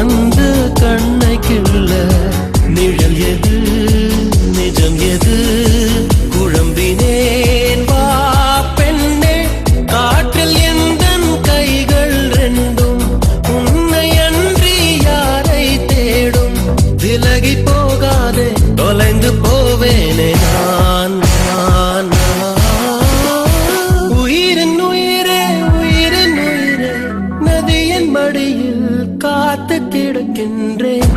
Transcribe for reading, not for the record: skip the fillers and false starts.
வந்து கண்ணை கிள்ள நிழல் எது நிஜம் எது குழம்பினேன் வா பெண்ணே காற்றில் எந்தன் கைகள் ரெண்டும் உன்னை அன்றி யாரை தேடும் விலகி போகாதே தொலைந்து போவேனே நான் உயிரின் உயிரே உயிரின் உயிரே நதியின் மடியில் காத்து கிடக்கின்றேன்